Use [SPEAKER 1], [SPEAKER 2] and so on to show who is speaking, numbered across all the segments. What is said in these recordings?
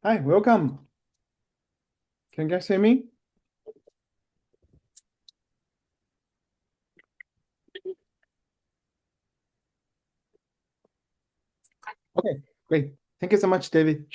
[SPEAKER 1] Hi, welcome. Can you guys hear me? Okay, great. Thank you so much, David.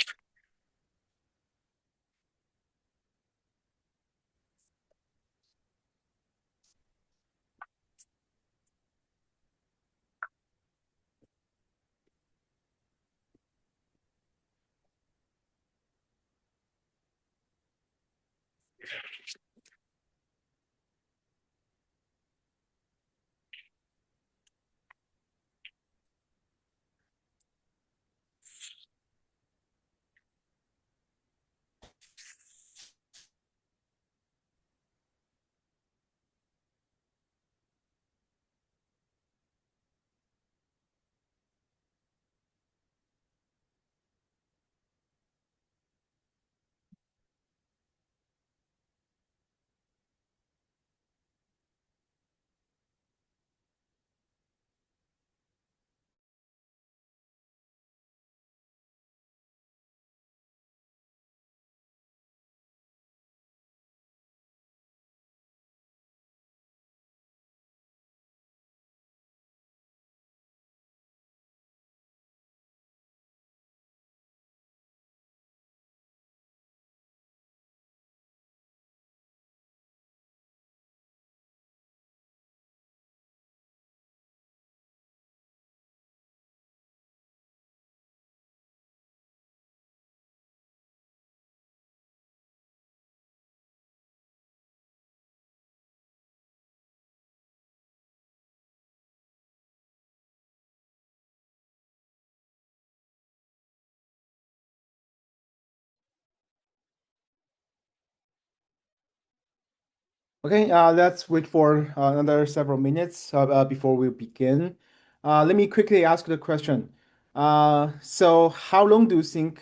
[SPEAKER 1] Okay, let's wait for another several minutes before we begin. Let me quickly ask the question. So how long do you think,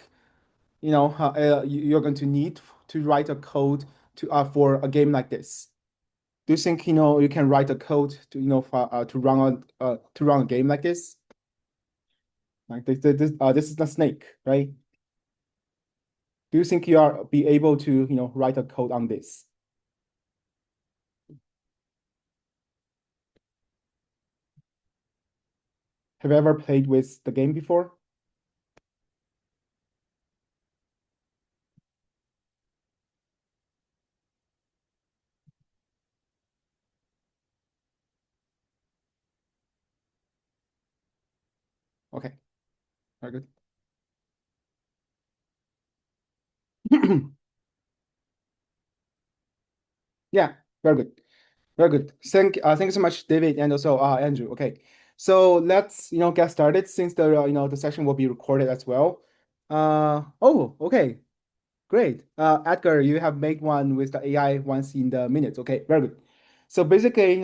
[SPEAKER 1] you're going to need to write a code for a game like this? Do you think, you can write a code to, to run a game like this? Like this is the snake, right? Do you think you are be able to, write a code on this? Have you ever played with the game before? Okay, very good. Yeah, very good. Very good. Thank you so much, David, and also Andrew. Okay, so let's get started since the session will be recorded as well. Oh, okay. Great. Edgar, you have made one with the AI once in the minutes. Okay, very good. So basically,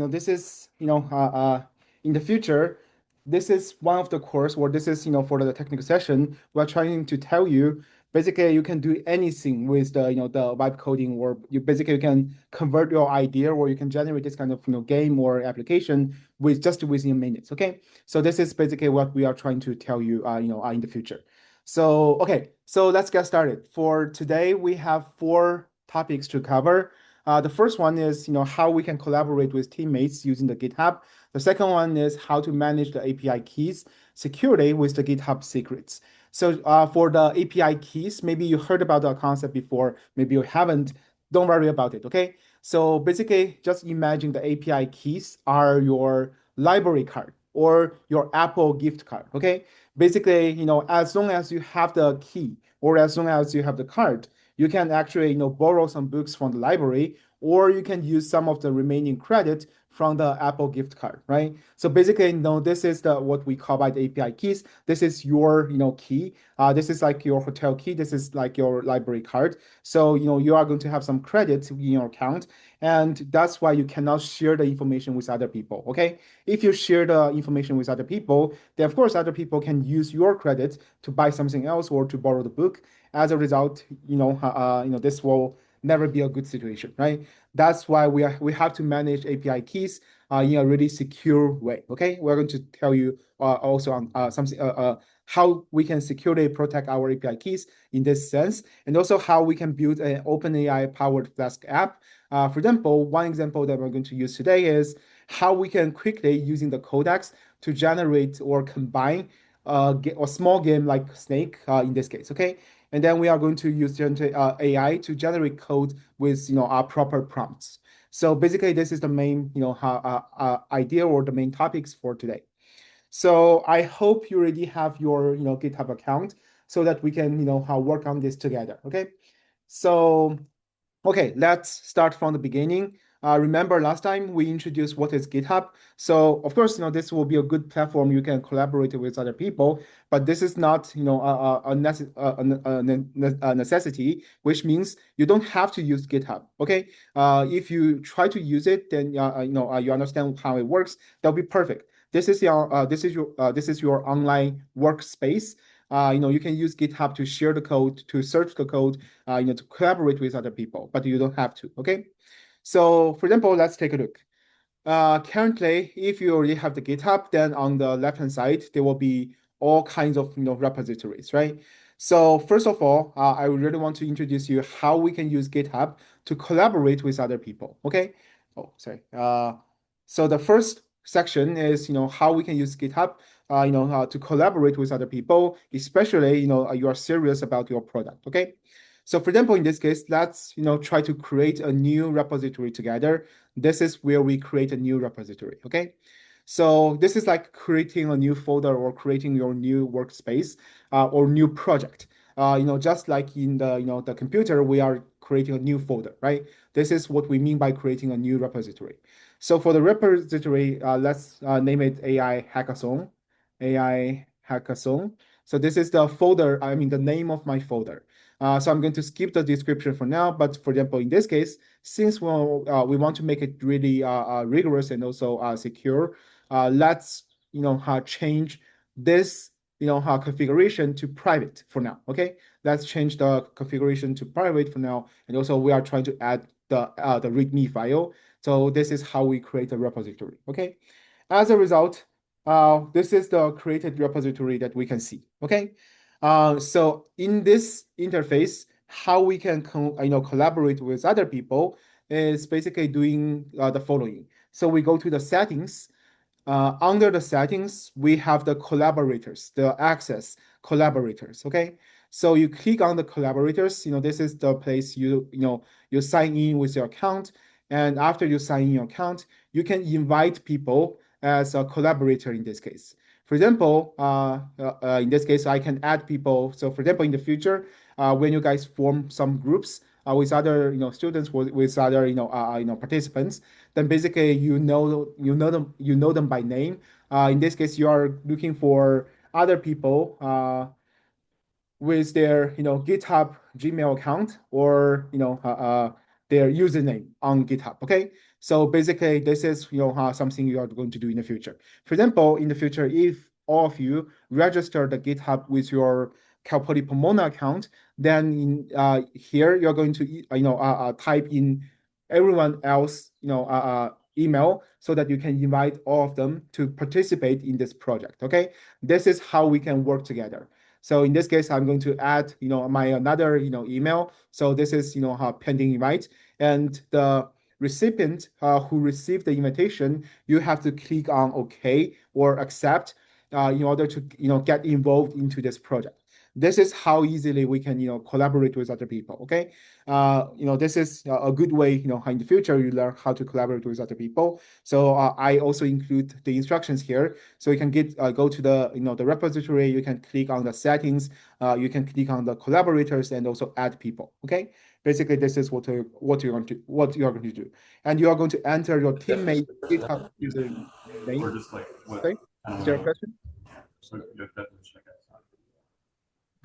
[SPEAKER 1] this is, in the future, this is one of the course, or this is, for the technical session, we're trying to tell you, basically, you can do anything with the vibe coding, or you basically can convert your idea, or you can generate this kind of, game or application with just within minutes. Okay. So this is basically what we are trying to tell you, in the future. So, okay, so let's get started. For today, we have four topics to cover. The first one is, how we can collaborate with teammates using the GitHub. The second one is how to manage the API keys securely with the GitHub secrets. So for the API keys, maybe you heard about the concept before, maybe you haven't. Don't worry about it, okay? So basically, just imagine the API keys are your library card or your Apple gift card, okay? Basically, as long as you have the key or as long as you have the card, you can actually, borrow some books from the library, or you can use some of the remaining credit from the Apple gift card, right? So basically, this is the what we call by the API keys. This is your, key. This is like your hotel key. This is like your library card. So, you are going to have some credit in your account, and that's why you cannot share the information with other people, okay? If you share the information with other people, then of course other people can use your credit to buy something else or to borrow the book. As a result, this will never be a good situation, right? That's why we have to manage API keys in a really secure way. Okay, we're going to tell you also on something how we can securely protect our API keys in this sense, and also how we can build an OpenAI powered Flask app. For example, one example that we're going to use today is how we can quickly using the codecs to generate or combine a small game like Snake in this case. Okay, and then we are going to use AI to generate code with our proper prompts. So basically, this is the main idea or the main topics for today. So I hope you already have your GitHub account so that we can work on this together. Okay, so okay, let's start from the beginning. Remember last time we introduced what is GitHub. So of course, this will be a good platform you can collaborate with other people, but this is not, a necessity, which means you don't have to use GitHub. Okay, if you try to use it, then you understand how it works. That'll be perfect. This is your online workspace. You can use GitHub to share the code, to search the code, to collaborate with other people, but you don't have to, okay? So for example, let's take a look. Currently, if you already have the GitHub, then on the left-hand side, there will be all kinds of repositories, right? So first of all, I really want to introduce you how we can use GitHub to collaborate with other people, okay? Oh, sorry. So the first section is how we can use GitHub to collaborate with other people, especially you are serious about your product, okay? So for example, in this case, let's try to create a new repository together. This is where we create a new repository, okay? So this is like creating a new folder or creating your new workspace or new project. Just like in the the computer, we are creating a new folder, right? This is what we mean by creating a new repository. So for the repository, let's name it AI Hackathon. AI Hackathon. So this is the folder, I mean the name of my folder. So I'm going to skip the description for now, but for example, in this case, since we want to make it really rigorous and also secure, let's change this configuration to private for now. Okay, let's change the configuration to private for now, and also we are trying to add the README file. So this is how we create a repository. Okay, as a result, this is the created repository that we can see. Okay, so in this interface, how we can collaborate with other people is basically doing the following. So we go to the settings. Under the settings, we have the collaborators, the access collaborators. Okay, so you click on the collaborators. This is the place you sign in with your account, and after you sign in your account, you can invite people as a collaborator in this case. For example, in this case, I can add people. So for example, in the future, when you guys form some groups with other students, with other participants, then basically you know them by name. In this case, you are looking for other people with their GitHub Gmail account or their username on GitHub. Okay, so basically this is something you are going to do in the future. For example, in the future, if all of you register the GitHub with your Cal Poly Pomona account, then here you're going to type in everyone else email so that you can invite all of them to participate in this project. Okay, this is how we can work together. So in this case, I'm going to add, my another, email. So this is, pending invite, and the recipient who received the invitation, you have to click on OK or accept in order to, get involved into this project. This is how easily we can, collaborate with other people. Okay. This is a good way, in the future you learn how to collaborate with other people. So I also include the instructions here. So you can go to the, the repository, you can click on the settings, you can click on the collaborators and also add people. Okay. Basically, this is what you're going to do. And you are going to enter your teammate GitHub user name.
[SPEAKER 2] Or just like what?
[SPEAKER 1] Okay. Is there a question?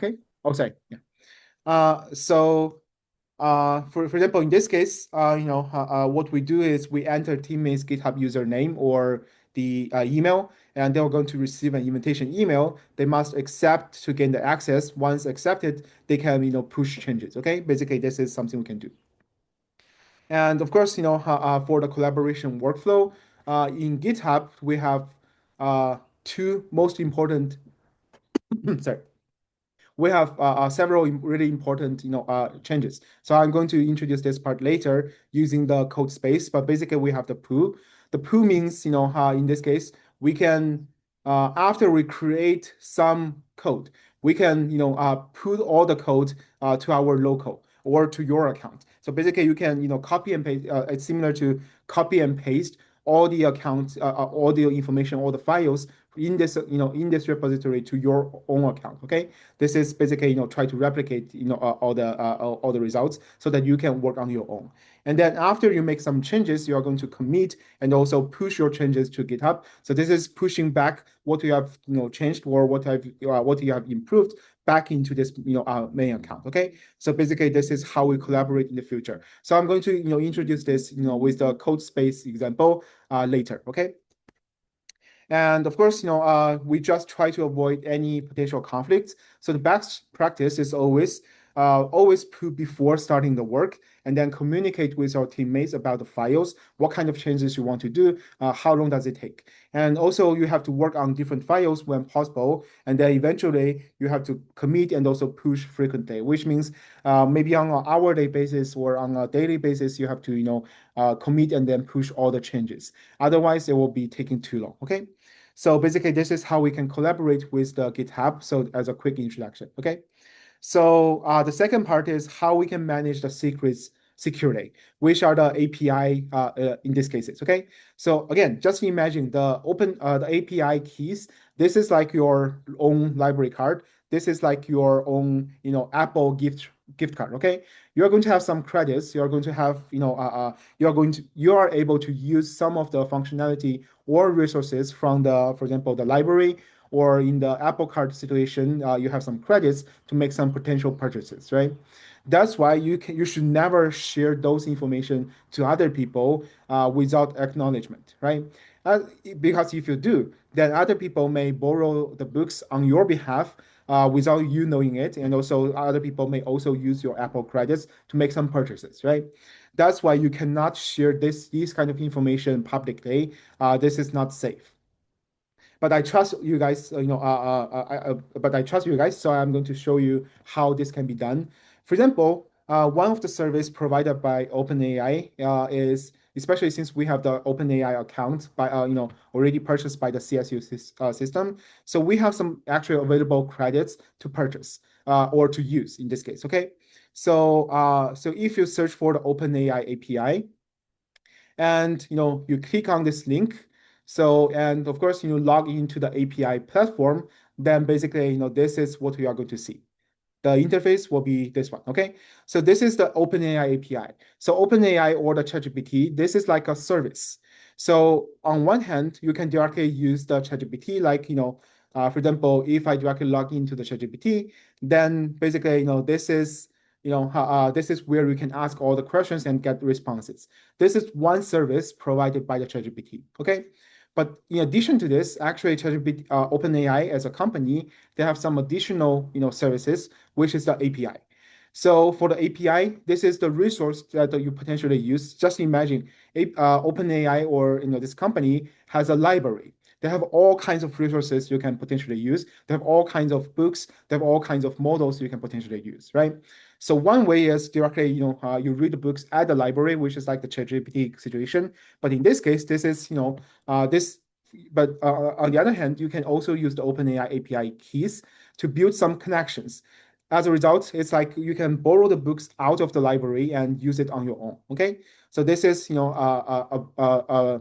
[SPEAKER 1] Okay. Oh, sorry. Yeah. So for example, in this case, what we do is we enter teammates GitHub username or the email, and they're going to receive an invitation email. They must accept to gain the access. Once accepted, they can, push changes. Okay. Basically, this is something we can do. And of course, for the collaboration workflow, in GitHub, we have two most important, sorry, we have several really important changes. So I'm going to introduce this part later using the code space, but basically we have the pool. The pool means, in this case, we can, after we create some code, we can, put all the code to our local or to your account. So basically you can, copy and paste, it's similar to copy and paste all the accounts, all the information, all the files in this, in this repository to your own account. Okay. This is basically, try to replicate, all the results so that you can work on your own. And then after you make some changes, you are going to commit and also push your changes to GitHub. So this is pushing back what you have, changed or what you have improved back into this, main account. Okay. So basically this is how we collaborate in the future. So I'm going to, introduce this, with the code space example later. Okay. And of course, we just try to avoid any potential conflicts. So the best practice is always put before starting the work and then communicate with our teammates about the files, what kind of changes you want to do, how long does it take. And also you have to work on different files when possible. And then eventually you have to commit and also push frequently, which means maybe on an hourly basis or on a daily basis, you have to, commit and then push all the changes. Otherwise, it will be taking too long. Okay. So basically, this is how we can collaborate with the GitHub. So as a quick introduction, okay? So the second part is how we can manage the secrets securely, which are the API in these cases, okay? So again, just imagine the API keys. This is like your own library card. This is like your own, Apple gift card, okay? You're going to have some credits. You're going to have, you are able to use some of the functionality or resources from for example, the library, or in the Apple Card situation, you have some credits to make some potential purchases, right? That's why you should never share those information to other people without acknowledgement, right? Because if you do, then other people may borrow the books on your behalf without you knowing it, and also other people may also use your Apple credits to make some purchases, right? That's why you cannot share these kind of information publicly. This is not safe. But I trust you guys, but I trust you guys, so I'm going to show you how this can be done. For example, one of the service provided by OpenAI is, especially since we have the OpenAI account by, already purchased by the CSU system. So we have some actually available credits to purchase or to use in this case, okay? So if you search for the OpenAI API and, you click on this link, so, and of course, log into the API platform, then basically, this is what we are going to see. The interface will be this one, okay? So this is the OpenAI API. So OpenAI or the ChatGPT, this is like a service. So on one hand, you can directly use the ChatGPT, like, for example, if I directly log into the ChatGPT, then basically, this is, this is where you can ask all the questions and get responses. This is one service provided by the ChatGPT, okay? But in addition to this, actually, ChatGPT, OpenAI as a company, they have some additional, services, which is the API. So for the API, this is the resource that you potentially use. Just imagine, OpenAI or this company has a library. They have all kinds of resources you can potentially use. They have all kinds of books. They have all kinds of models you can potentially use, right? So one way is directly, you read the books at the library, which is like the ChatGPT situation. But in this case, this is, this. But on the other hand, you can also use the OpenAI API keys to build some connections. As a result, it's like you can borrow the books out of the library and use it on your own. Okay, so this is a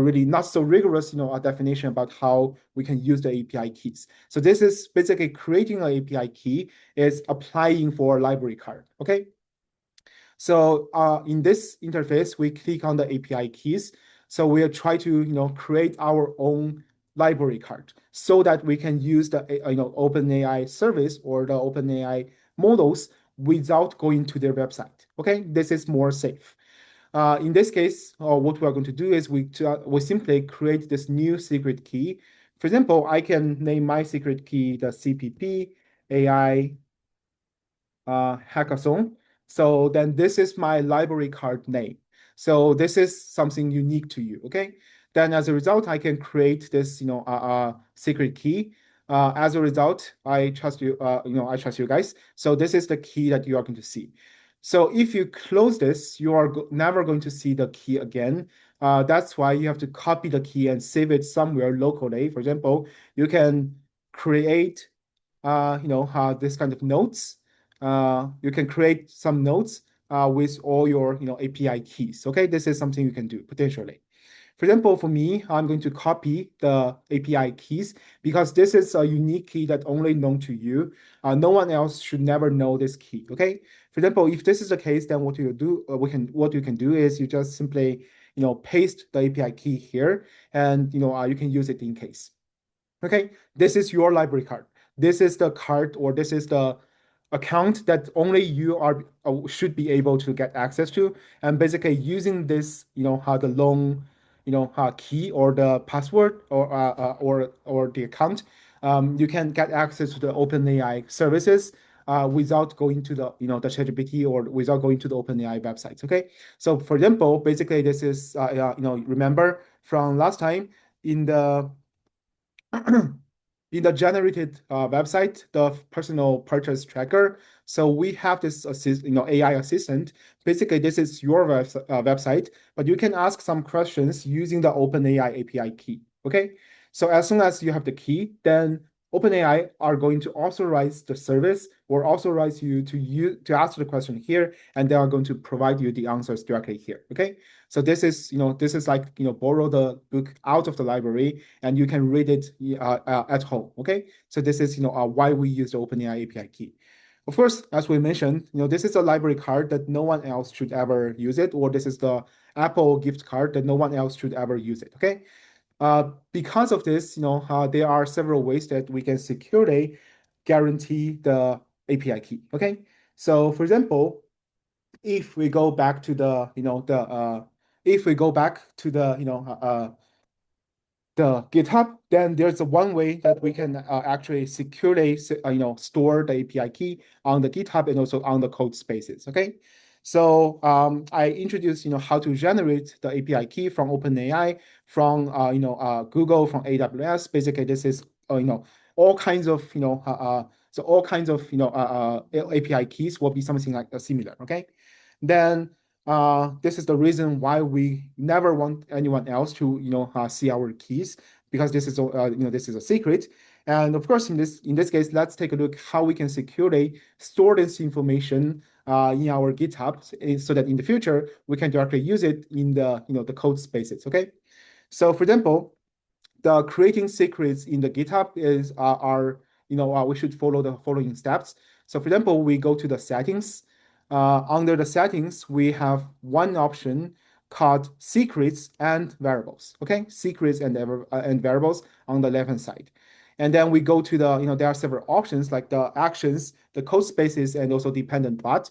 [SPEAKER 1] really not so rigorous a definition about how we can use the API keys. So this is basically creating an API key is applying for a library card. Okay. So in this interface, we click on the API keys. So we'll try to create our own library card so that we can use the OpenAI service or the OpenAI models without going to their website. Okay, this is more safe. In this case, what we are going to do is we simply create this new secret key. For example, I can name my secret key the CPP AI Hackathon. So then this is my library card name. So this is something unique to you, okay? Then as a result, I can create this, secret key. As a result, I trust you, I trust you guys. So this is the key that you are going to see. So if you close this, you are never going to see the key again. That's why you have to copy the key and save it somewhere locally. For example, you can create, this kind of notes. You can create some notes with all your API keys. Okay, this is something you can do potentially. For example, for me, I'm going to copy the API keys because this is a unique key that only known to you. No one else should never know this key. Okay. For example, if this is the case, then what you do, what you can do is you just simply paste the API key here, and you can use it in case. Okay, this is your library card. This is the card, or this is the account that only you are should be able to get access to. And basically using this, the long, key or the password or the account, you can get access to the OpenAI services without going to the ChatGPT or without going to the OpenAI websites. Okay, so for example, basically this is remember from last time in the in the generated website, the personal purchase tracker. So we have this AI assistant. Basically, this is your website, but you can ask some questions using the OpenAI API key. Okay. So as soon as you have the key, then OpenAI are going to authorize the service or authorize you to ask the question here, and they are going to provide you the answers directly here. Okay. So this is like borrow the book out of the library and you can read it at home. Okay, so this is why we use the OpenAI API key. Of course, as we mentioned, this is a library card that no one else should ever use it, or this is the Apple gift card that no one else should ever use it. Okay, because of this, there are several ways that we can securely guarantee the API key. Okay, so for example, if we go back to the if we go back to the GitHub, then there's a one way that we can actually securely store the API key on the GitHub and also on the code spaces. Okay, so I introduced how to generate the API key from OpenAI, from Google, from AWS. Basically, this is all kinds of so all kinds of API keys will be something like similar. Okay, then this is the reason why we never want anyone else to see our keys, because this is this is a secret. And of course, in this case, let's take a look how we can securely store this information in our GitHub so that in the future we can directly use it in the the code spaces. Okay, so for example, the creating secrets in the GitHub is we should follow the following steps. So for example, we go to the settings. Under the settings, we have one option called secrets and variables. Okay, secrets and variables on the left hand side. And then we go to the, there are several options like the actions, the code spaces, and also dependent bot.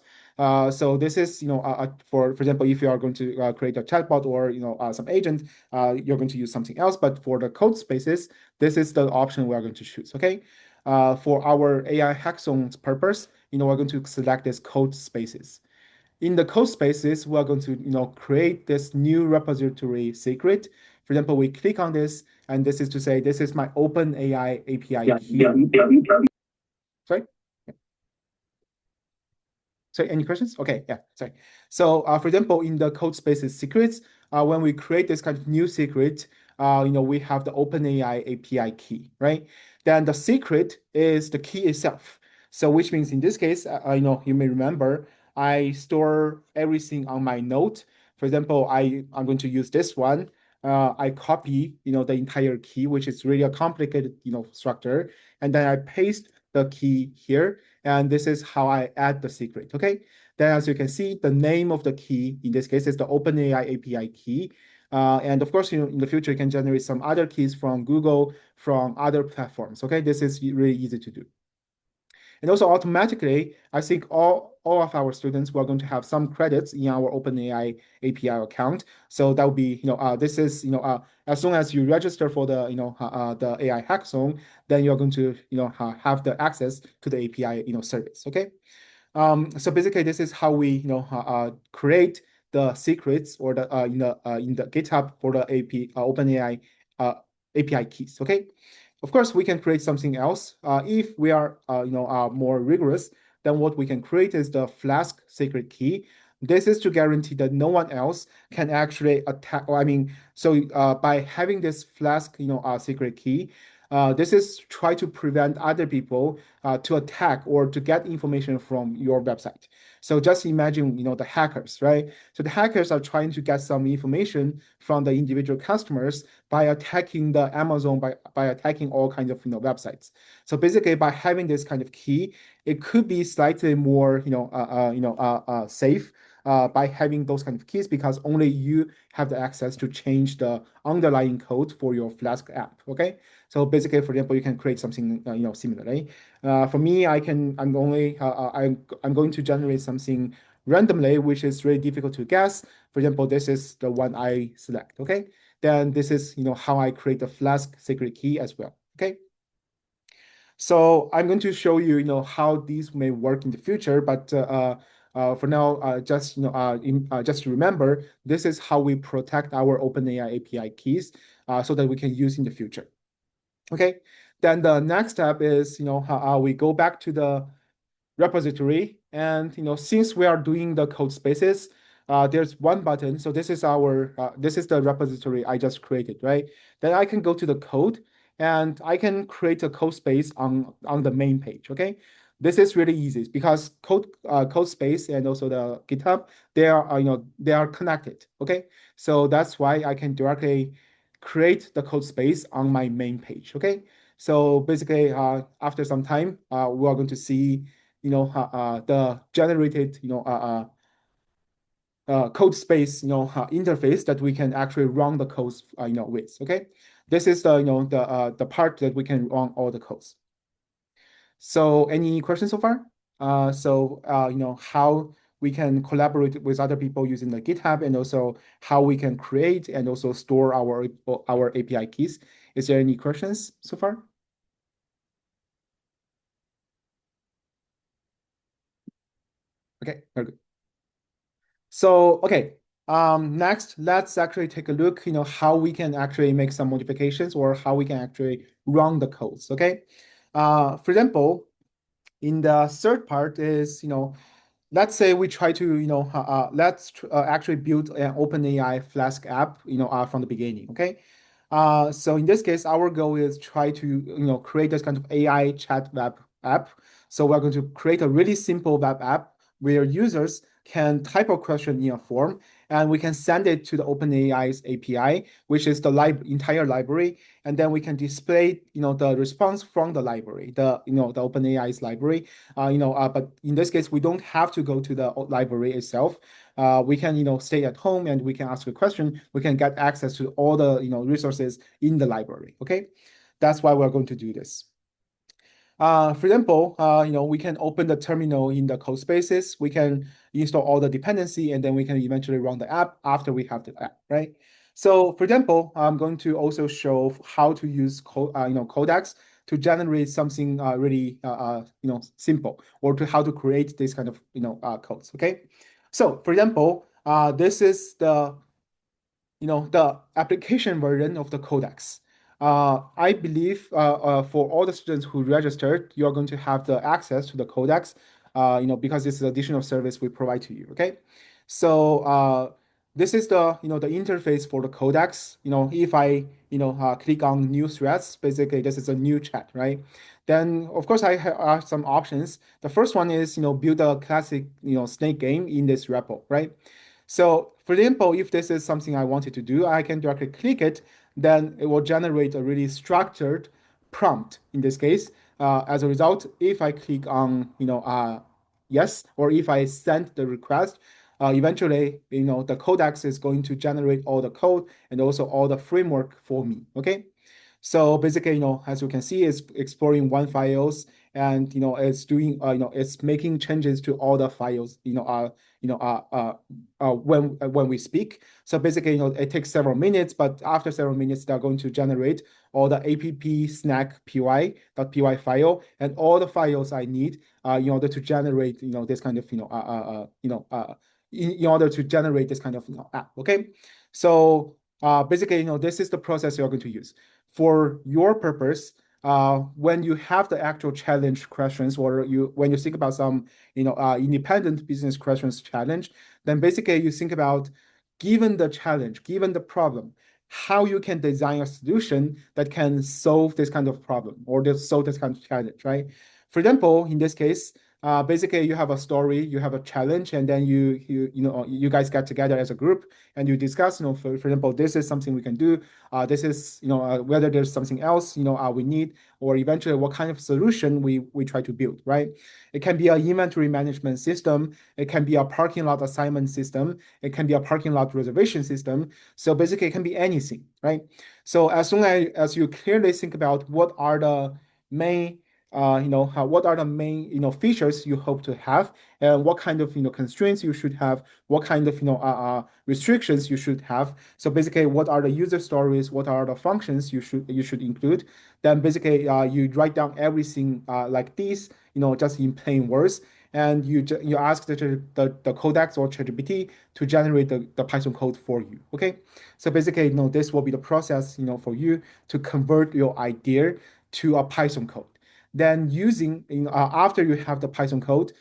[SPEAKER 1] So this is, for example, if you are going to create a chatbot or, some agent, you're going to use something else. But for the code spaces, this is the option we are going to choose. Okay. For our AI hackathon's purpose, we're going to select this code spaces. In the code spaces, we're going to, create this new repository secret. For For example, we click on this, and this is to say this is my OpenAI API key. Sorry. Sorry, any questions? Okay, yeah, sorry. So for example, in the code spaces secrets, when we create this kind of new secret, we have the OpenAI API key, right? Then the secret is the key itself. So which means in this case, you may remember, I store everything on my note. For example, I'm going to use this one. I copy, the entire key, which is really a complicated, structure, and then I paste the key here. And this is how I add the secret, okay? Then as you can see, the name of the key, in this case, is the OpenAI API key. And of course, in the future, you can generate some other keys from Google, from other platforms, okay? This is really easy to do. And also automatically, I think all of our students were going to have some credits in our OpenAI API account. So that would be, this is, as soon as you register for the, the AI hackathon, then you're going to, have the access to the API, service. Okay. So basically, this is how we, create the secrets or the in the GitHub for the OpenAI API keys. Okay. Of course, we can create something else. If we are, more rigorous, then what we can create is the Flask secret key. This is to guarantee that no one else can actually attack. Or I mean, so by having this Flask, secret key, this is try to prevent other people to attack or to get information from your website. So just imagine, the hackers, right? So the hackers are trying to get some information from the individual customers by attacking the Amazon, by attacking all kinds of, websites. So basically, by having this kind of key, it could be slightly more, safe. By having those kind of keys, because only you have the access to change the underlying code for your Flask app. Okay, so basically, for example, you can create something similarly. For me, I'm going to generate something randomly, which is really difficult to guess. For example, this is the one I select. Okay, then this is how I create the Flask secret key as well. Okay. So I'm going to show you, how these may work in the future, but for now, just remember, this is how we protect our OpenAI API keys so that we can use in the future. Okay, then the next step is, how we go back to the repository. And since we are doing the code spaces, there's one button. So this is the repository I just created, right? Then I can go to the code and I can create a code space on the main page. Okay, this is really easy because code space and also the GitHub, they are connected. Okay, so that's why I can directly create the code space on my main page. Okay, so basically, after some time, we are going to see the generated code space interface that we can actually run the codes with. Okay, this is the part that we can run all the codes. So any questions so far? How we can collaborate with other people using the GitHub, and also how we can create and also store our API keys. Is there any questions so far? Okay, very good. So, okay, next, let's actually take a look, how we can actually make some modifications or how we can actually run the codes, okay? For example, in the third part is, let's say we try to, let's actually build an OpenAI Flask app, from the beginning, okay? So in this case, our goal is try to, create this kind of AI chat web app. So we're going to create a really simple web app where users can type a question in a form, and we can send it to the OpenAI's API, which is the entire library, and then we can display, the response from the library, the OpenAI's library. But in this case, we don't have to go to the library itself. We can, stay at home and we can ask a question. We can get access to all the, resources in the library. Okay, that's why we're going to do this. For example, we can open the terminal in the code spaces. We can install all the dependency, and then we can eventually run the app after we have the app, right? So, for example, I'm going to also show how to use codecs to generate something really simple, or to how to create this kind of codes. Okay, so for example, this is the the application version of the codex. I believe for all the students who registered, you're going to have the access to the codex, because this is additional service we provide to you. Okay, so this is the interface for the codex. If I click on new threads, basically this is a new chat, right? Then of course I have some options. The first one is build a classic snake game in this repo, right? So for example, if this is something I wanted to do, I can directly click it, then it will generate a really structured prompt in this case. As a result, if I click on, yes, or if I send the request, eventually, the codex is going to generate all the code and also all the framework for me. Okay. So basically, as you can see, it's exploring one files and it's doing it's making changes to all the files when we speak. So basically, it takes several minutes, but after several minutes, they're going to generate all the app snack py.py file and all the files I need in order to generate this kind of in order to generate this kind of app. Okay, so basically, this is the process you're going to use for your purpose. When you have the actual challenge questions, or when you think about some independent business questions challenge, then basically you think about, given the challenge, given the problem, how you can design a solution that can solve this kind of problem or solve this kind of challenge, right? For example, in this case, basically you have a story, you have a challenge, and then you guys get together as a group and you discuss, for example, this is something we can do. This is whether there's something else we need, or eventually what kind of solution we try to build, right? It can be an inventory management system. It can be a parking lot assignment system. It can be a parking lot reservation system. So basically, it can be anything, right? So as long as you clearly think about what are the main what are the main features you hope to have, and what kind of constraints you should have, what kind of restrictions you should have. So basically, what are the user stories, what are the functions you should include. Then basically you write down everything like this, just in plain words, and you ask the codex or ChatGPT to generate the Python code for you. Okay, so basically this will be the process for you to convert your idea to a Python code. Then after you have the Python code,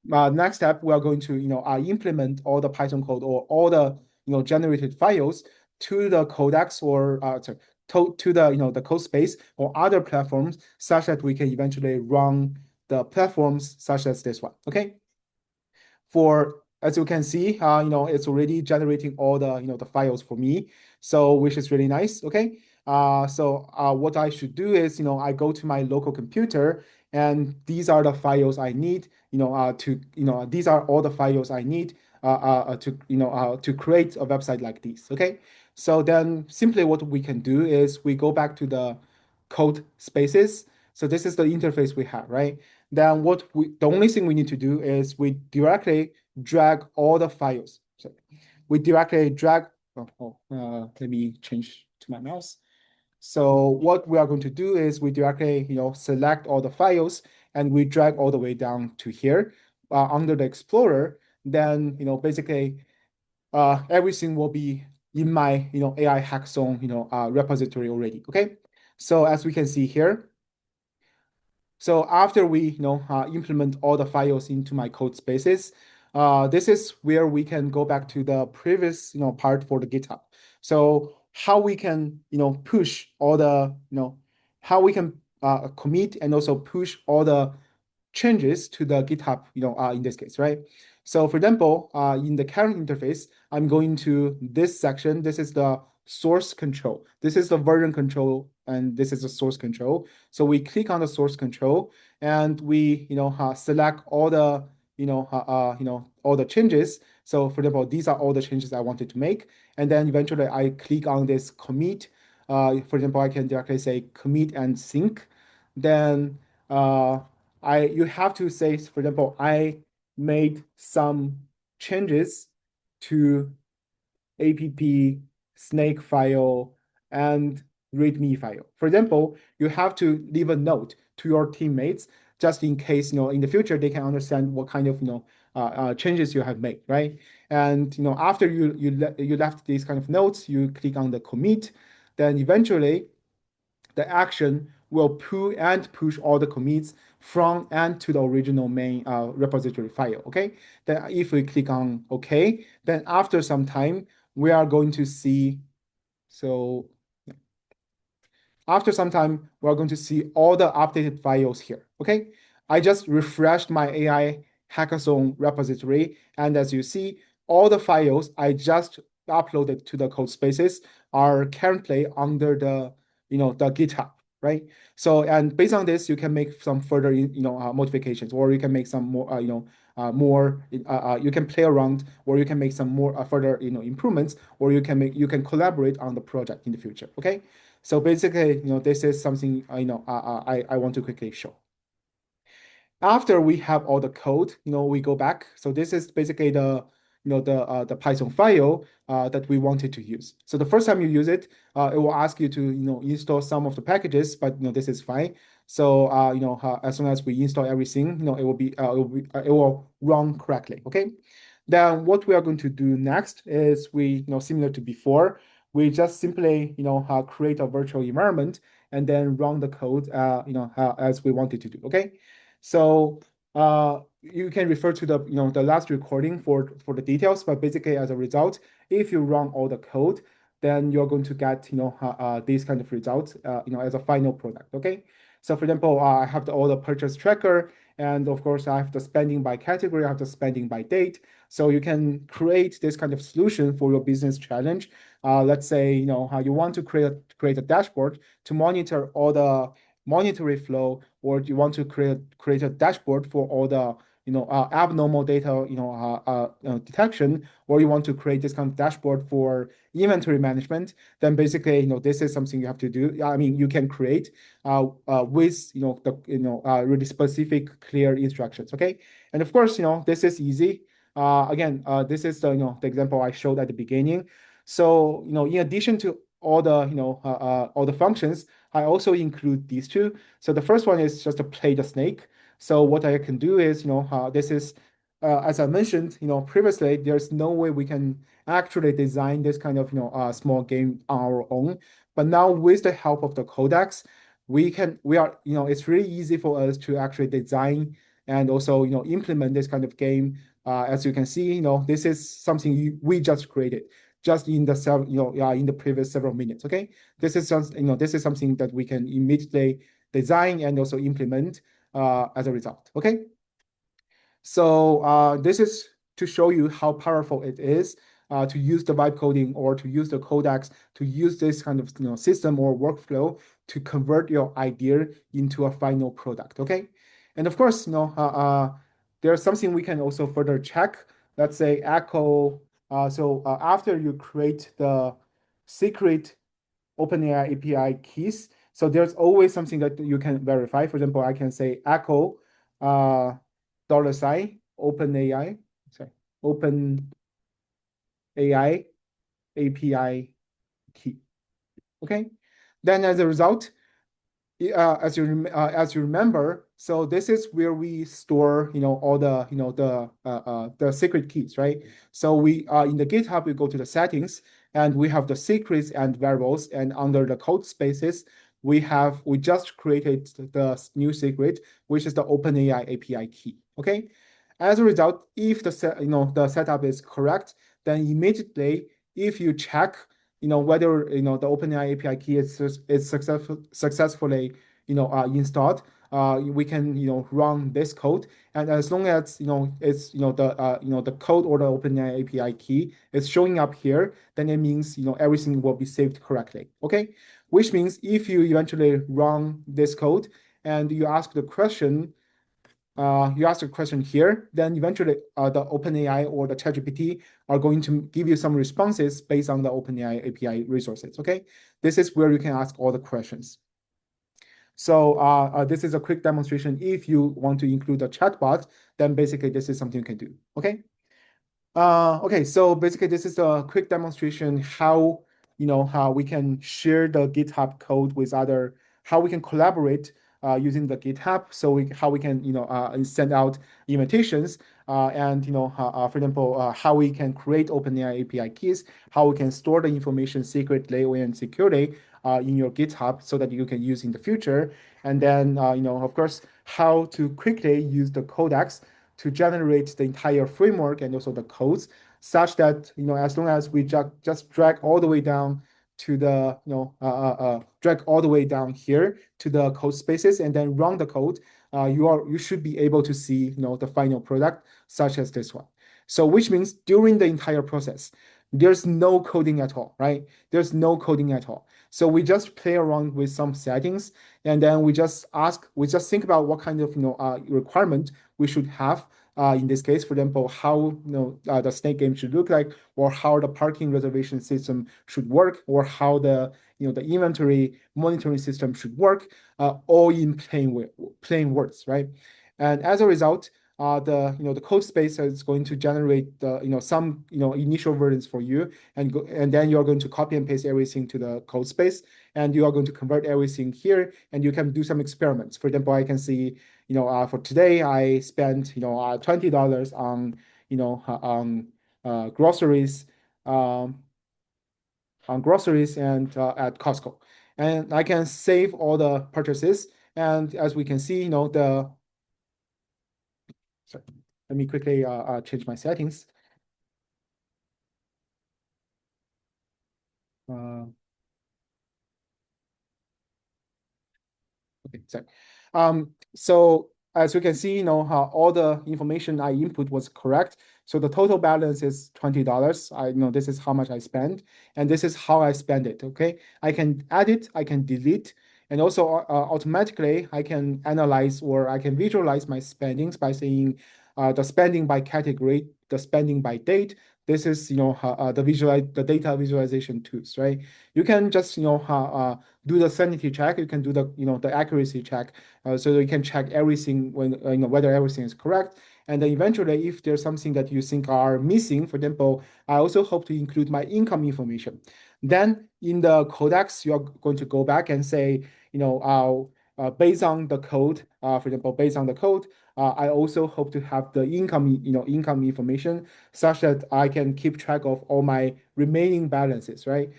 [SPEAKER 1] next step, we are going to implement all the Python code or all the generated files to the codex, or sorry, to the the code space or other platforms, such that we can eventually run the platforms such as this one. Okay. As you can see, it's already generating all the files for me, so which is really nice. Okay. So what I should do is, I go to my local computer, and these are the files I need, these are all the files I need to create a website like this. Okay. So then simply what we can do is we go back to the code spaces. So this is the interface we have, right? Then the only thing we need to do is we directly drag all the files. So we directly drag, let me change to my mouse. So what we are going to do is we directly, select all the files, and we drag all the way down to here under the Explorer. Then, basically everything will be in my, AI Hackathon, repository already. Okay. So as we can see here, so after we implement all the files into my code spaces, this is where we can go back to the previous part for the GitHub. So how we can push all the how we can commit and also push all the changes to the GitHub in this case, right? So for example, in the current interface, I'm going to this section. This is the source control. This is the version control, and this is the source control. So we click on the source control, and we select all the all the changes. So for example, these are all the changes I wanted to make, and then eventually I click on this commit. For example, I can directly say commit and sync. Then you have to say, for example, I made some changes to app snake file and readme file. For example, you have to leave a note to your teammates just in case in the future they can understand what kind of changes you have made, right? And after you left these kind of notes, you click on the commit, then eventually the action will pull and push all the commits from and to the original main repository file. Okay. Then if we click on OK, then after some time, we are going to see. So after some time, we're going to see all the updated files here. Okay. I just refreshed my AI Hackathon repository. And as you see, all the files I just uploaded to the code spaces are currently under the GitHub, right? So, and based on this, you can make some further, modifications, or you can make some more, more, you can play around, or you can make some more further, improvements, or you can collaborate on the project in the future. Okay. So basically, this is something I want to quickly show. After we have all the code, we go back. So this is basically the Python file that we wanted to use. So the first time you use it, it will ask you to install some of the packages, but this is fine. So as soon as we install everything, it will run correctly. Okay. Then what we are going to do next is we similar to before, we just simply create a virtual environment and then run the code as we wanted to do. Okay. So you can refer to the last recording for the details, but basically as a result, if you run all the code, then you're going to get these kind of results as a final product. Okay. So for example, I have all the purchase tracker, and of course I have the spending by category, I have the spending by date. So you can create this kind of solution for your business challenge. Let's say how you want to create a dashboard to monitor all the monetary flow, or do you want to create a dashboard for all the abnormal data detection, or you want to create this kind of dashboard for inventory management, then basically this is something you have to do. I mean, you can create with the really specific clear instructions. Okay. And of course this is easy. Again, this is the example I showed at the beginning. So in addition to all the functions, I also include these two. So the first one is just to play the snake. So what I can do is, this is, as I mentioned, previously, there's no way we can actually design this kind of, small game on our own. But now with the help of the codecs, it's really easy for us to actually design and also, implement this kind of game. As you can see, this is something we just created just in the previous several minutes. Okay, this is something that we can immediately design and also implement as a result. Okay, so this is to show you how powerful it is to use the vibe coding or to use the codecs, to use this kind of system or workflow to convert your idea into a final product. Okay, and of course there's something we can also further check. Let's say echo. So after you create the secret OpenAI API keys, so there's always something that you can verify. For example, I can say echo $sign OpenAI, sorry, OpenAI API key. Okay, then as a result, as you remember, so this is where we store all the secret keys, right? So we in the GitHub we go to the settings and we have the secrets and variables, and under the code spaces we just created the new secret, which is the OpenAI API key. Okay, as a result, if the setup is correct, then immediately if you check whether the OpenAI API key is successfully installed, we can run this code, and as long as it's the code or the OpenAI API key is showing up here, then it means everything will be saved correctly. Okay, which means if you eventually run this code and you ask the question here, then eventually the OpenAI or the ChatGPT are going to give you some responses based on the OpenAI API resources. Okay, this is where you can ask all the questions. So this is a quick demonstration. If you want to include a chatbot, then basically this is something you can do. Okay. Okay, so basically this is a quick demonstration how we can share the GitHub code with how we can collaborate using the GitHub. So how we can send out invitations. and for example, how we can create OpenAI API keys, how we can store the information secretly and securely in your GitHub so that you can use in the future. And then, of course, how to quickly use the codecs to generate the entire framework and also the codes, such that as long as we just drag all the way down to the drag all the way down here to the code spaces and then run the code, you should be able to see the final product such as this one. So which means during the entire process, there's no coding at all, right? There's no coding at all. So we just play around with some settings, and then we just think about what kind of requirement we should have. In this case, for example, how the snake game should look like, or how the parking reservation system should work, or how the the inventory monitoring system should work, all in plain words, right? And as a result, the code space is going to generate the some initial versions for you, and then you are going to copy and paste everything to the code space, and you are going to convert everything here, and you can do some experiments. For example, I can see for today I spent $20 groceries, um, on groceries and at Costco, and I can save all the purchases. And as we can see, sorry, let me quickly change my settings. Uh, okay, sorry. So as you can see, how all the information I input was correct. So the total balance is $20. I know this is how much I spent, and this is how I spend it. Okay, I can add it, I can delete, and also automatically I can analyze or I can visualize my spendings by saying the spending by category, the spending by date. This is the data visualization tools, right? You can just do the sanity check. You can do the accuracy check, so you can check everything when whether everything is correct. And then eventually, if there's something that you think are missing, for example, I also hope to include my income information. Then in the codex, you are going to go back and say, based on the code, for example, based on the code, I also hope to have the income information such that I can keep track of all my remaining balances, right?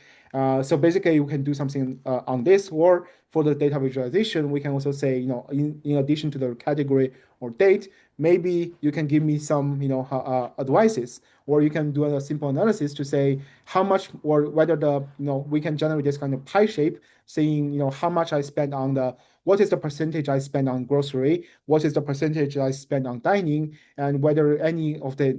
[SPEAKER 1] So basically, you can do something on this, or for the data visualization, we can also say, in addition to the category or date, maybe you can give me some, advices, or you can do a simple analysis to say how much or whether we can generate this kind of pie shape, saying, how much I spend on what is the percentage I spend on grocery, what is the percentage I spend on dining, and whether any of the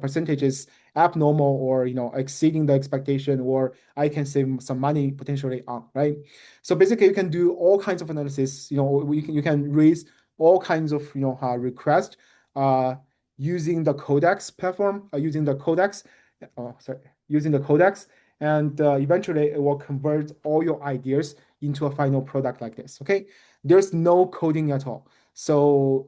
[SPEAKER 1] percentages abnormal or exceeding the expectation, or I can save some money potentially on, right? So basically you can do all kinds of analysis. You can raise all kinds of requests uh, using the codex platform, using the codex, using the codex, and eventually it will convert all your ideas into a final product like this. Okay, there's no coding at all. So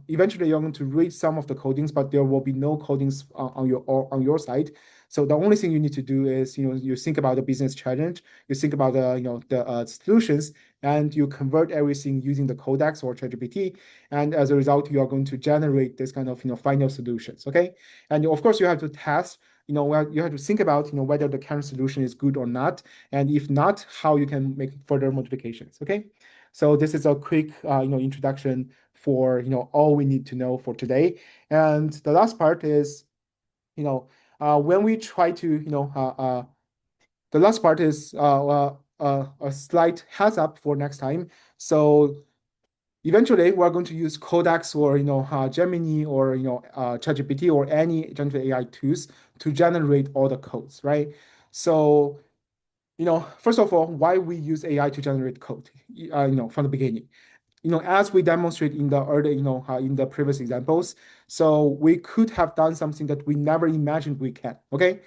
[SPEAKER 1] eventually you're going to read some of the codings, but there will be no codings on your side. So the only thing you need to do is you think about the business challenge, you think about the solutions, and you convert everything using the Codex or ChatGPT. And as a result, you are going to generate this kind of final solutions. Okay, and of course you have to test. You have to think about whether the current solution is good or not, and if not, how you can make further modifications. Okay. So this is a quick, introduction for all we need to know for today. And the last part is, when we try to, the last part is a slight heads up for next time. So eventually, we're going to use Codex or Gemini or ChatGPT or any generative AI tools to generate all the codes, right? So first of all, why we use AI to generate code, from the beginning. As we demonstrate in the early, in the previous examples, so we could have done something that we never imagined we can. Okay,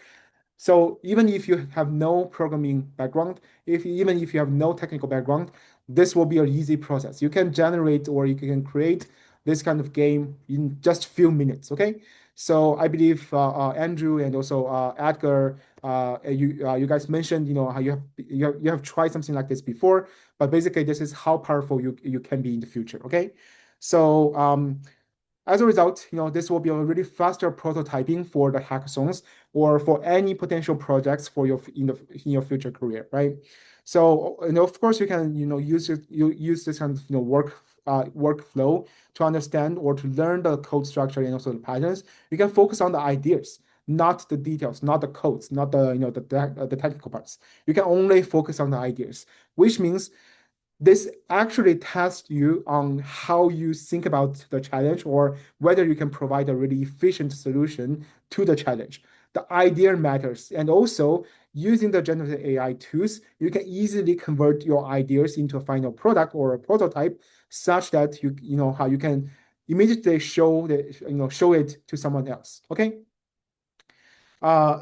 [SPEAKER 1] so even if you have no programming background, even if you have no technical background, this will be an easy process. You can generate or you can create this kind of game in just few minutes. Okay, so I believe Andrew and also Edgar, you guys mentioned how you have tried something like this before, but basically this is how powerful you can be in the future. Okay, so as a result, this will be a really faster prototyping for the hackathons or for any potential projects for in your future career, right? So, of course, you can, use this kind of, workflow to understand or to learn the code structure and also the patterns. You can focus on the ideas, not the details, not the codes, not the, the technical parts. You can only focus on the ideas, which means this actually tests you on how you think about the challenge or whether you can provide a really efficient solution to the challenge. The idea matters. And also, using the generative AI tools, you can easily convert your ideas into a final product or a prototype such that how you can immediately show show it to someone else. Okay.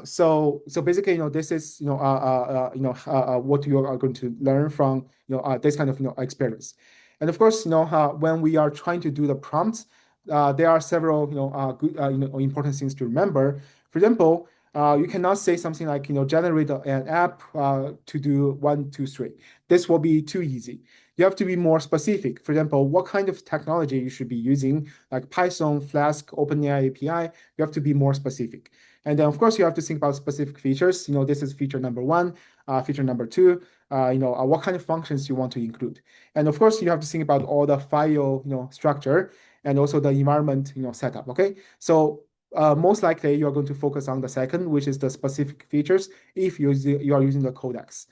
[SPEAKER 1] So basically, this is what you are going to learn from this kind of experience, and of course, when we are trying to do the prompts, there are several good important things to remember. For example, you cannot say something like generate an app to do 1, 2, 3. This will be too easy. You have to be more specific. For example, what kind of technology you should be using, like Python, Flask, OpenAI API. You have to be more specific. And then, of course, you have to think about specific features. This is feature number 1, feature number 2, what kind of functions you want to include. And of course, you have to think about all the file, structure and also the environment, setup, okay? So most likely, you are going to focus on the second, which is the specific features if you are using the codex.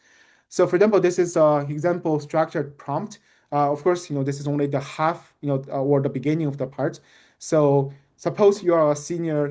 [SPEAKER 1] So for example, this is an example structured prompt. Of course, this is only the half, or the beginning of the part. So suppose you are a senior,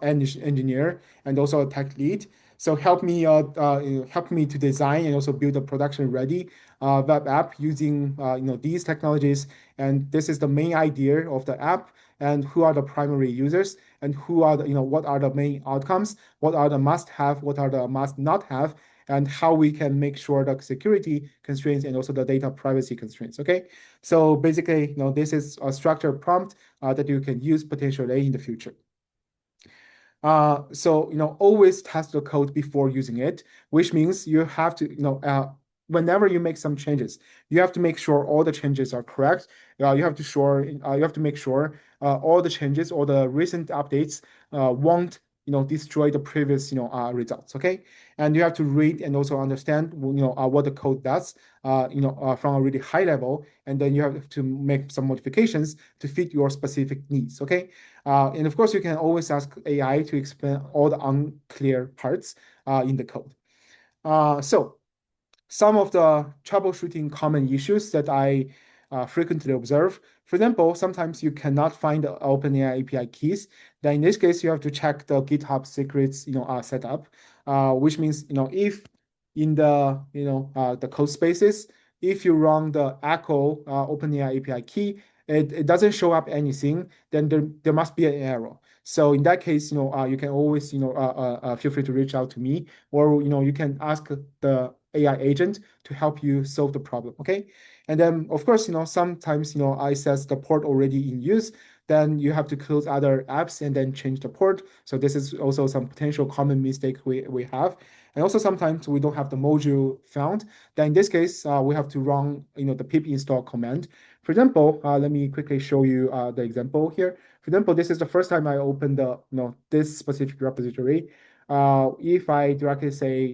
[SPEAKER 1] engineer and also a tech lead. So help me to design and also build a production-ready web app using these technologies. And this is the main idea of the app. And who are the primary users? And who are the what are the main outcomes? What are the must-have? What are the must-not-have? And how we can make sure the security constraints and also the data privacy constraints. Okay, so basically, this is a structured prompt that you can use potentially in the future. So always test the code before using it, which means you have to whenever you make some changes, you have to make sure all the changes are correct. You have to make sure all the changes or the recent updates won't destroy the previous results. Okay, and you have to read and also understand what the code does from a really high level, and then you have to make some modifications to fit your specific needs. Okay, and of course you can always ask AI to explain all the unclear parts in the code. So some of the troubleshooting common issues that I frequently observe. For example, sometimes you cannot find the OpenAI API keys. Then in this case, you have to check the GitHub secrets, setup, which means, if in the code spaces, if you run the echo OpenAI API key, it doesn't show up anything, then there must be an error. So in that case, you can always, feel free to reach out to me, or, you can ask the AI agent to help you solve the problem, okay? And then, of course, sometimes, I says the port already in use, then you have to close other apps and then change the port. So this is also some potential common mistake we have. And also sometimes we don't have the module found. Then in this case, we have to run, the pip install command. For example, let me quickly show you the example here. For example, this is the first time I opened the, this specific repository. If I directly say,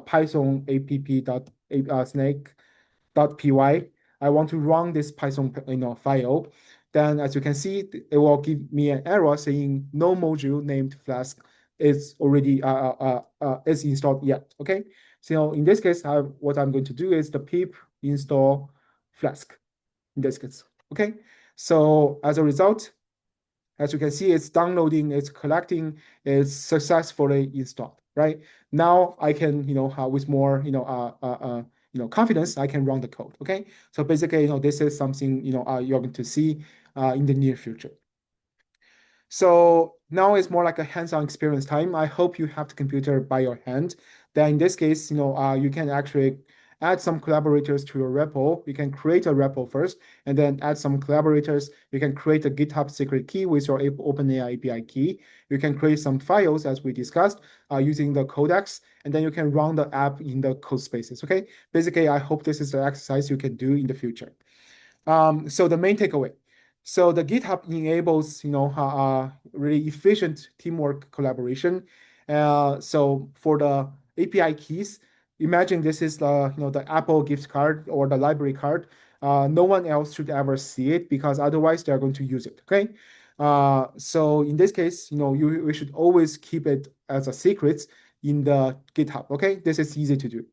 [SPEAKER 1] Python app.snake.py, I want to run this Python, file, then as you can see, it will give me an error saying no module named Flask is already is installed yet. Okay, so in this case, what I'm going to do is the pip install Flask in this case. Okay, so as a result, as you can see, it's downloading, it's collecting, it's successfully installed. Right now, I can with more confidence, I can run the code. Okay, so basically, this is something you're going to see in the near future. So now it's more like a hands-on experience time. I hope you have the computer by your hand. Then in this case, you can actually add some collaborators to your repo. You can create a repo first, and then add some collaborators. You can create a GitHub secret key with your OpenAI API key. You can create some files, as we discussed, using the codex, and then you can run the app in the code spaces. Okay. Basically, I hope this is the exercise you can do in the future. So the main takeaway. So the GitHub enables, really efficient teamwork collaboration. So for the API keys, imagine this is the, the Apple gift card or the library card. No one else should ever see it because otherwise they're going to use it. Okay. So in this case, we should always keep it as a secret in the GitHub. Okay. This is easy to do.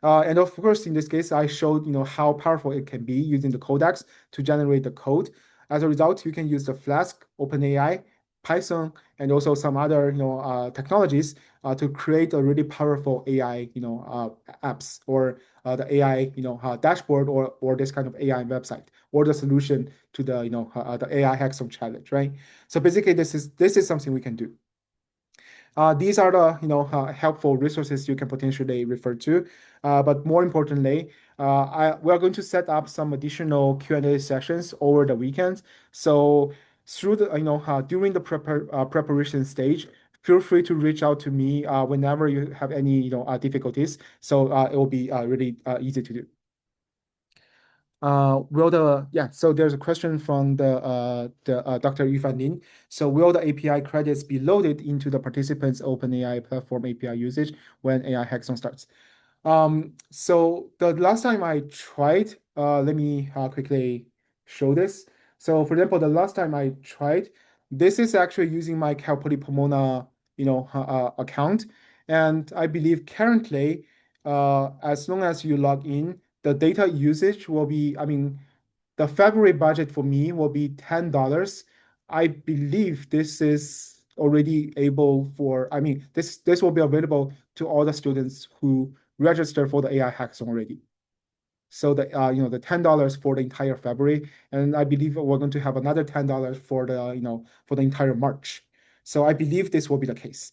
[SPEAKER 1] And of course, in this case, I showed how powerful it can be using the codecs to generate the code. As a result, you can use the Flask, OpenAI, Python, and also some other technologies to create a really powerful AI apps or the AI dashboard or this kind of AI website or the solution to the the AI hackathon challenge, right? So basically, this is something we can do. These are the helpful resources you can potentially refer to. But more importantly, we are going to set up some additional Q&A sessions over the weekend. So through the during the preparation stage, feel free to reach out to me whenever you have any difficulties. So it will be really easy to do. So there's a question from the Dr. Yufan Lin. So will the API credits be loaded into the participants' OpenAI platform API usage when AI hackathon starts? So the last time I tried, let me quickly show this. So for example, the last time I tried, this is actually using my Calpoli Pomona, account. And I believe currently, as long as you log in, the data usage will be, I mean, the February budget for me will be $10. I believe this is already able for, I mean, this will be available to all the students who register for the AI hackathon already. So the $10 for the entire February, and I believe we're going to have another $10 for the for the entire March. So I believe this will be the case.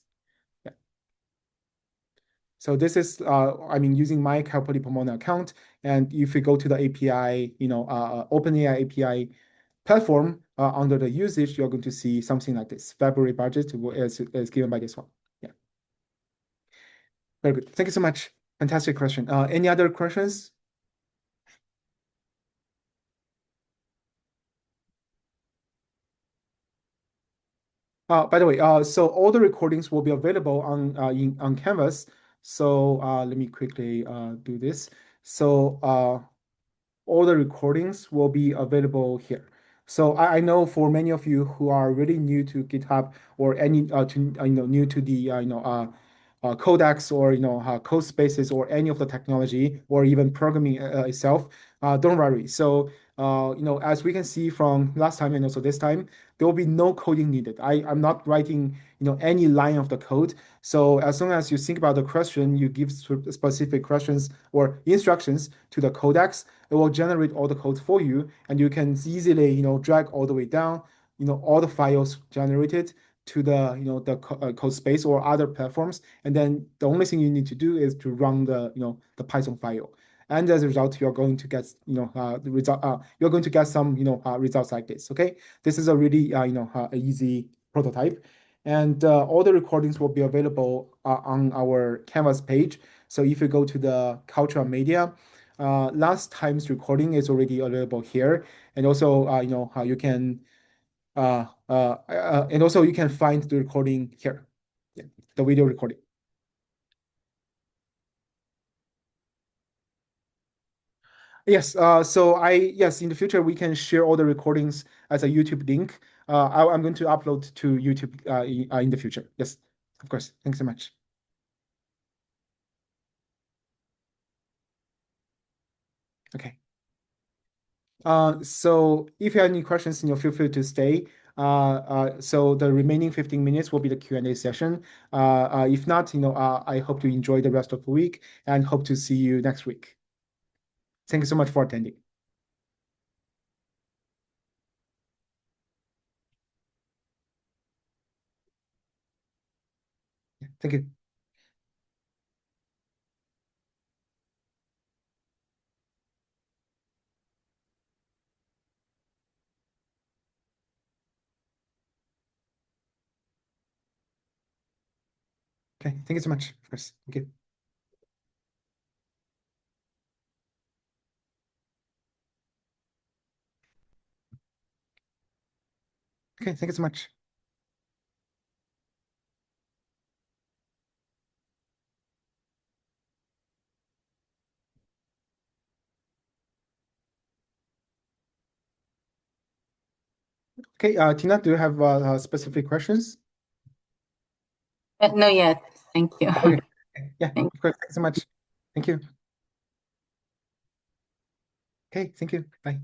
[SPEAKER 1] Yeah. So this is I mean using my Calpoli Pomona account, and if you go to the API, OpenAI API platform under the usage, you're going to see something like this. February budget is given by this one. Yeah, very good. Thank you so much. Fantastic question. Any other questions? By the way, so all the recordings will be available on Canvas. So let me quickly do this. So all the recordings will be available here. So I know for many of you who are really new to GitHub or any new to the codecs or code spaces or any of the technology or even programming itself, don't worry. So as we can see from last time and also this time, there will be no coding needed. I'm not writing any line of the code. So as long as you think about the question, you give specific questions or instructions to the codecs, it will generate all the code for you, and you can easily drag all the way down all the files generated to the code space or other platforms, and then the only thing you need to do is to run the Python file, and as a result you're going to get the result you're going to get some results like this. Okay, this is a really easy prototype, and all the recordings will be available on our Canvas page. So if you go to the cultural media, last time's recording is already available here, and also you can and also you can find the recording here, yeah, the video recording. Yes, yes, in the future we can share all the recordings as a YouTube link. I'm going to upload to YouTube in the future. Yes, of course. Thanks so much. Okay. So if you have any questions, feel free to stay. So the remaining 15 minutes will be the Q&A session. If not, I hope you enjoy the rest of the week and hope to see you next week. Thank you so much for attending. Thank you. Okay, thank you so much. Of course. Thank you. Okay, thank you so much. Okay, Tina, do you have specific questions?
[SPEAKER 2] No, yet. Thank you.
[SPEAKER 1] Okay, yeah,
[SPEAKER 2] Thank
[SPEAKER 1] of course. Thank you so much. Thank you. Okay, thank you. Bye.